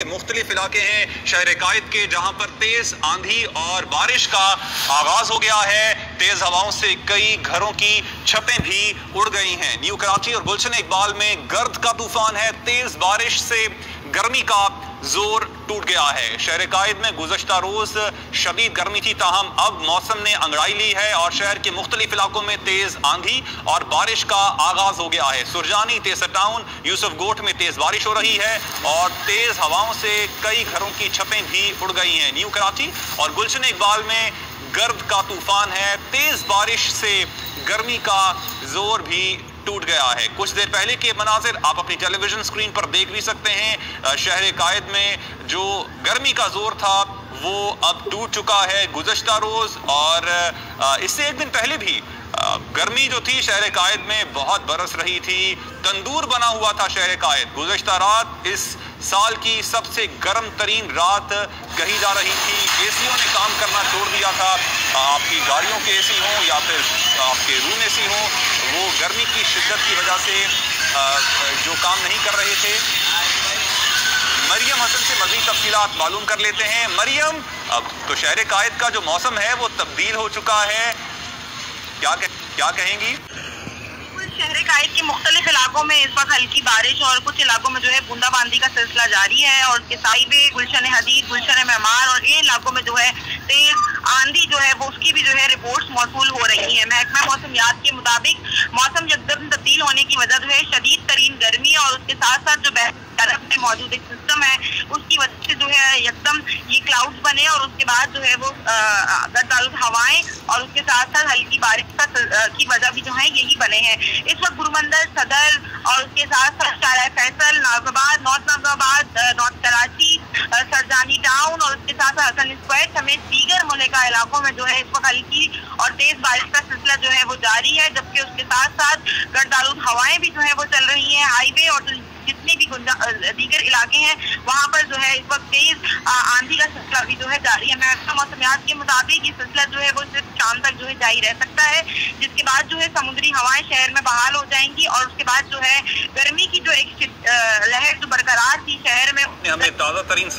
मुख्तलिफ इलाके हैं शहर कायद के, जहां पर तेज आंधी और बारिश का आगाज हो गया है। तेज हवाओं से कई घरों की छतें भी उड़ गई हैं। न्यू कराची और गुलशन इकबाल में गर्द का तूफान है। तेज बारिश से गर्मी का जोर टूट गया है। शहर कायद में गुज़श्ता रोज शदीद गर्मी थी, ताहम अब मौसम ने अंगड़ाई ली है और शहर के मुख्तलिफ इलाकों में तेज आंधी और बारिश का आगाज हो गया है। सुरजानी, तेसर टाउन, यूसुफ गोट में तेज बारिश हो रही है और तेज हवाओं से कई घरों की छतें भी उड़ गई हैं। न्यू कराची और गुलशन इकबाल में गर्द का तूफान है। तेज बारिश से गर्मी का जोर भी टूट गया है। कुछ देर पहले के मनाजिर आप अपनी टेलीविजन स्क्रीन पर देख भी सकते हैं। शहर कायद में जो गर्मी का जोर था वो अब टूट चुका है। गुज़श्ता रोज और इससे एक दिन पहले भी गर्मी जो थी शहर कायद में बहुत बरस रही थी। तंदूर बना हुआ था शहर कायद। गुज़श्ता रात इस साल की सबसे गर्म तरीन रात कही जा रही थी। एसीओ ने काम करना छोड़ दिया था। आपकी गाड़ियों के एसी हों या फिर आपके रूम एसी हों, वो गर्मी की शिद्दत की वजह से जो काम नहीं कर रहे थे। मरियम हसन से मज़ीद तफसीलात मालूम कर लेते हैं। मरियम, अब तो शहर कायद का जो मौसम है वो तब्दील हो चुका है, क्या कहेंगी? शहर कायद के मुख्तलिफ इलाकों में इस वक्त हल्की बारिश और कुछ इलाकों में जो है बूंदाबांदी का सिलसिला जारी है और उसके साइबे गुलशन हदीद, गुलशन मेमार और इन इलाकों में जो है तेज आंधी जो है वो उसकी भी जो है रिपोर्ट्स मौसूल हो रही है। महकमा मौसमियात के मुताबिक मौसम यकदम तब्दील होने की वजह जो है शदीद तरीन गर्मी और उसके साथ साथ जो तरफ में मौजूद एक सिस्टम है उसकी वजह से जो है यकदम ये क्लाउड्स बने और उसके बाद जो है वो गर्दालुद हवाएं और उसके साथ साथ हल्की बारिश की वजह भी जो है यही बने हैं। इस वक्त गुरुमंदर, सदर और उसके साथ साथ शारा फैसल, नाज़ाबाद, नॉर्थ कराची, सरजानी टाउन और उसके साथ साथ हसन स्क्वायर समेत दीगर मुल्का इलाकों में जो है इस वक्त हल्की और तेज बारिश का सिलसिला जो है वो जारी है, जबकि उसके साथ साथ गर्दालुद हवाएं भी जो है वो चल रही हैं। हाईवे और जितने भी दीगर इलाके हैं वहाँ पर जो है इस वक्त तेज आंधी का सिलसिला भी जो है जारी है। महकमा मौसमियात के मुताबिक ये सिलसिला जो है वो सिर्फ शाम तक जो है जारी रह सकता है, जिसके बाद जो है समुद्री हवाएं शहर में बहाल हो जाएंगी और उसके बाद जो है गर्मी की जो एक लहर जो बरकरार थी शहर में, हमें ताज़ा तरीन